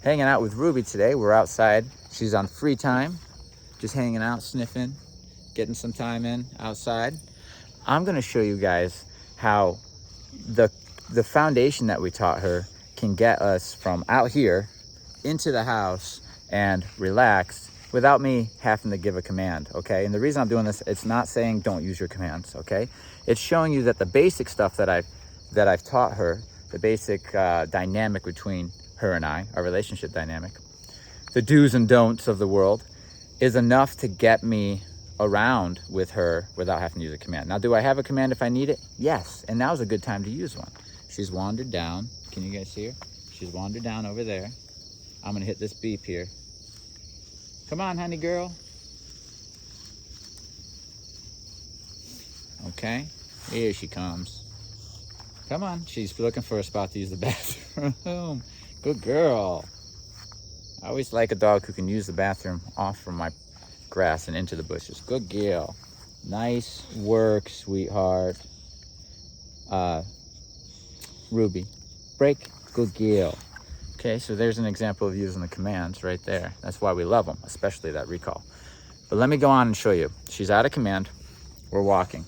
hanging out with Ruby today. We're outside. She's on free time, just hanging out, sniffing, getting some time in outside. I'm gonna show you guys how the foundation that we taught her can get us from out here into the house and relaxed without me having to give a command, okay? And the reason I'm doing this, it's not saying don't use your commands, okay? It's showing you that the basic stuff that I've taught her, the basic dynamic between her and I, our relationship dynamic, the do's and don'ts of the world, is enough to get me around with her without having to use a command. Now, do I have a command if I need it? Yes, and now's a good time to use one. She's wandered down. Can you guys see her? She's wandered down over there. I'm gonna hit this beep here. Come on, honey girl. Okay, here she comes. Come on, she's looking for a spot to use the bathroom. Good girl. I always like a dog who can use the bathroom off from my grass and into the bushes. Good girl. Nice work, sweetheart. Ruby, break. Good girl. Okay, so there's an example of using the commands right there. That's why we love them, especially that recall. But let me go on and show you. She's out of command. We're walking.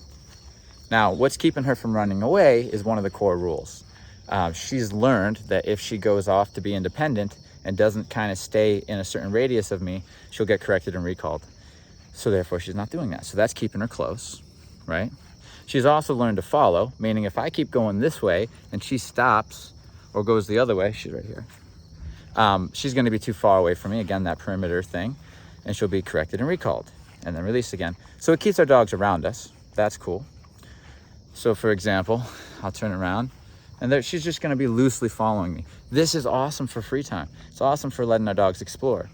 Now, what's keeping her from running away is one of the core rules. She's learned that if she goes off to be independent and doesn't kind of stay in a certain radius of me, she'll get corrected and recalled. So therefore, she's not doing that. So that's keeping her close, right? She's also learned to follow, meaning if I keep going this way and she stops or goes the other way, she's right here. She's gonna be too far away from me, again, that perimeter thing, and she'll be corrected and recalled and then released again. So it keeps our dogs around us. That's cool. So for example, I'll turn around and there, she's just gonna be loosely following me. This is awesome for free time. It's awesome for letting our dogs explore.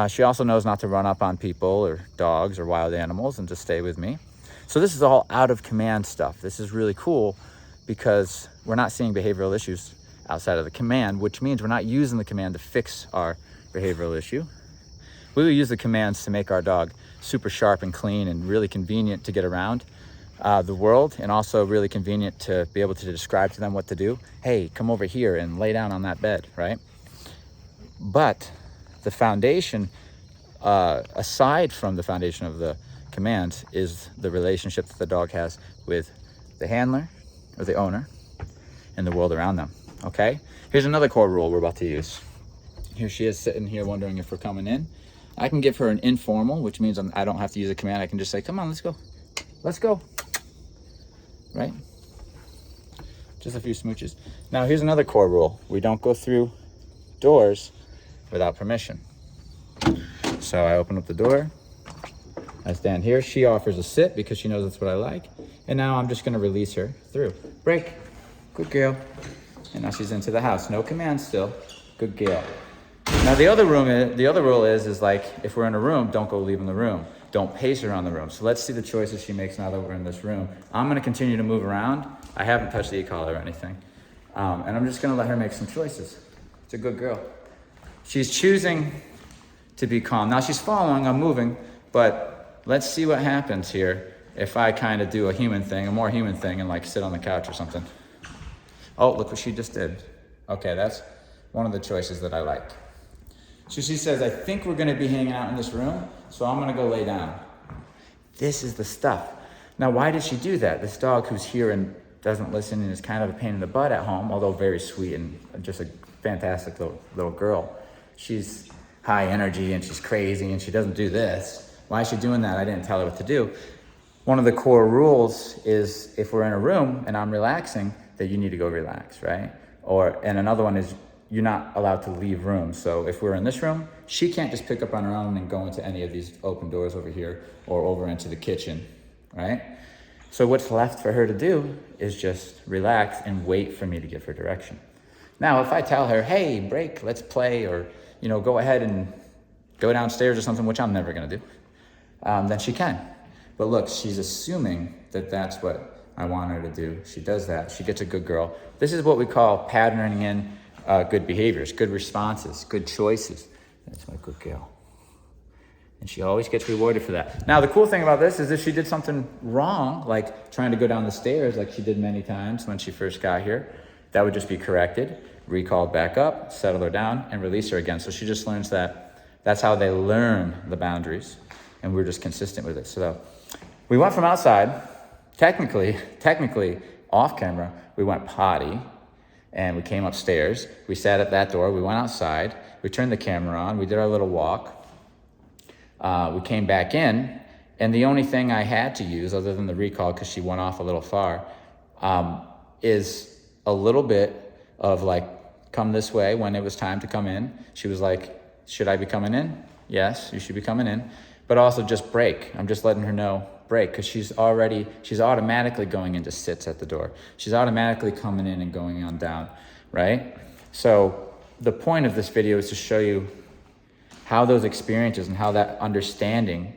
She also knows not to run up on people or dogs or wild animals and to stay with me. So this is all out of command stuff. This is really cool because we're not seeing behavioral issues outside of the command, which means we're not using the command to fix our behavioral issue. We will use the commands to make our dog super sharp and clean and really convenient to get around the world, and also really convenient to be able to describe to them what to do. Hey, come over here and lay down on that bed, right? But the foundation, aside from the foundation of the commands, is the relationship that the dog has with the handler or the owner and the world around them. Okay, here's another core rule we're about to use. Here she is sitting here wondering if we're coming in. I can give her an informal, which means I don't have to use a command. I can just say, come on, let's go. Let's go. Right? Just a few smooches. Now, here's another core rule. We don't go through doors without permission. So I open up the door. I stand here. She offers a sit because she knows that's what I like. And now I'm just going to release her through. Break. Good girl. And now she's into the house. No command still. Good girl. Now the other rule is like, if we're in a room, don't go leaving the room. Don't pace around the room. So let's see the choices she makes now that we're in this room. I'm gonna continue to move around. I haven't touched the e-collar or anything. And I'm just gonna let her make some choices. It's a good girl. She's choosing to be calm. Now she's following, I'm moving, but let's see what happens here if I kind of do a more human thing, and like sit on the couch or something. Oh, look what she just did. Okay, that's one of the choices that I like. So she says, I think we're gonna be hanging out in this room, so I'm gonna go lay down. This is the stuff. Now, why did she do that? This dog who's here and doesn't listen and is kind of a pain in the butt at home, although very sweet and just a fantastic little girl. She's high energy and she's crazy and she doesn't do this. Why is she doing that? I didn't tell her what to do. One of the core rules is if we're in a room and I'm relaxing, that you need to go relax, right? And another one is you're not allowed to leave rooms. So if we're in this room, she can't just pick up on her own and go into any of these open doors over here or over into the kitchen, right? So what's left for her to do is just relax and wait for me to give her direction. Now, if I tell her, hey, break, let's play, or go ahead and go downstairs or something, which I'm never gonna do, then she can. But look, she's assuming that that's what I want her to do. She does that. She gets a good girl. This is what we call patterning in good behaviors, good responses, good choices. That's my good girl. And she always gets rewarded for that. Now, the cool thing about this is if she did something wrong, like trying to go down the stairs like she did many times when she first got here, that would just be corrected, recall back up, settle her down, and release her again. So she just learns that that's how they learn the boundaries, and we're just consistent with it. So we went from outside, technically off camera, we went potty, and we came upstairs. We sat at that door, we went outside, we turned the camera on, we did our little walk. We came back in, and the only thing I had to use, other than the recall, because she went off a little far, is a little bit of like, come this way when it was time to come in. She was like, should I be coming in? Yes, you should be coming in. But also just break. I'm just letting her know, break, because she's automatically going into sits at the door. She's automatically coming in and going on down, right? So the point of this video is to show you how those experiences and how that understanding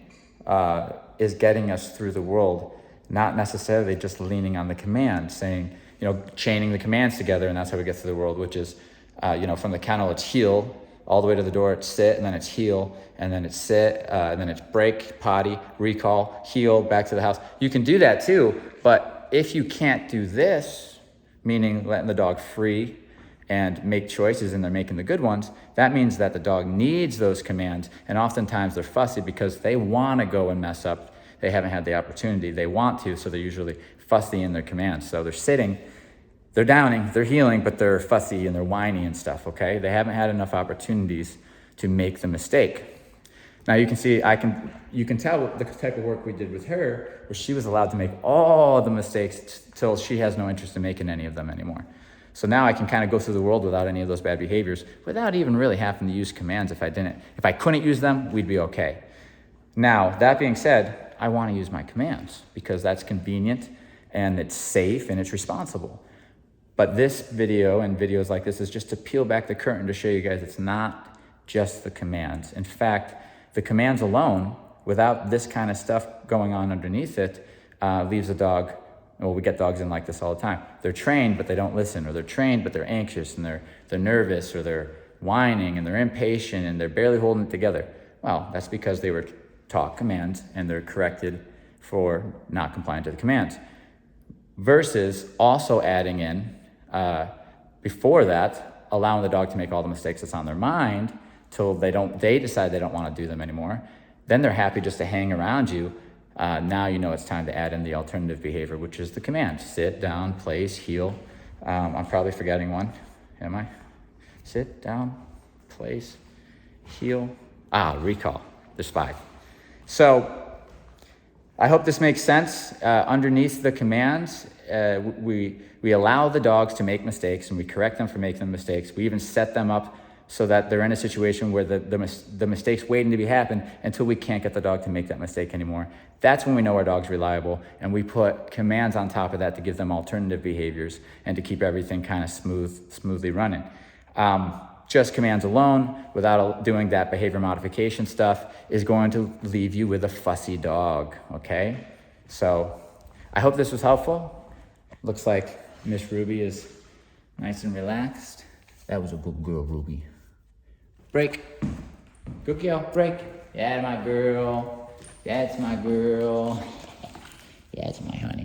is getting us through the world, not necessarily just leaning on the command, saying, chaining the commands together, and that's how we get through the world, which is, from the kennel, it's heel, all the way to the door, it's sit, and then it's heel, and then it's sit, and then it's break, potty, recall, heel, back to the house. You can do that too, but if you can't do this, meaning letting the dog free and make choices and they're making the good ones, that means that the dog needs those commands, and oftentimes they're fussy because they want to go and mess up. They haven't had the opportunity. They want to, so they're usually fussy in their commands. So they're sitting, they're downing, they're heeling, but they're fussy and they're whiny and stuff, okay? They haven't had enough opportunities to make the mistake. Now you can see, you can tell the type of work we did with her, where she was allowed to make all the mistakes till she has no interest in making any of them anymore. So now I can kind of go through the world without any of those bad behaviors, without even really having to use commands. If I couldn't use them, we'd be okay. Now, that being said, I want to use my commands because that's convenient and it's safe and it's responsible. But this video and videos like this is just to peel back the curtain to show you guys it's not just the commands. In fact, the commands alone, without this kind of stuff going on underneath it, leaves a dog. Well, we get dogs in like this all the time. They're trained, but they don't listen, or they're trained, but they're anxious, and they're nervous, or they're whining, and they're impatient, and they're barely holding it together. Well, that's because they were taught commands, and they're corrected for not complying to the commands. Versus also adding in, before that, allowing the dog to make all the mistakes that's on their mind till they decide they don't want to do them anymore. Then they're happy just to hang around you. Now you know it's time to add in the alternative behavior, which is the command. Sit, down, place, heel. I'm probably forgetting one. Am I? Sit, down, place, heel. Recall. There's 5. So I hope this makes sense. Underneath the commands, we allow the dogs to make mistakes, and we correct them for making mistakes. We even set them up so that they're in a situation where the mistake's waiting to be happen until we can't get the dog to make that mistake anymore. That's when we know our dog's reliable, and we put commands on top of that to give them alternative behaviors and to keep everything kind of smoothly running. Just commands alone, without doing that behavior modification stuff, is going to leave you with a fussy dog, okay? So I hope this was helpful. Looks like Miss Ruby is nice and relaxed. That was a good girl, Ruby. Break. Good girl, break. Yeah, my girl. That's my girl. That's my honey.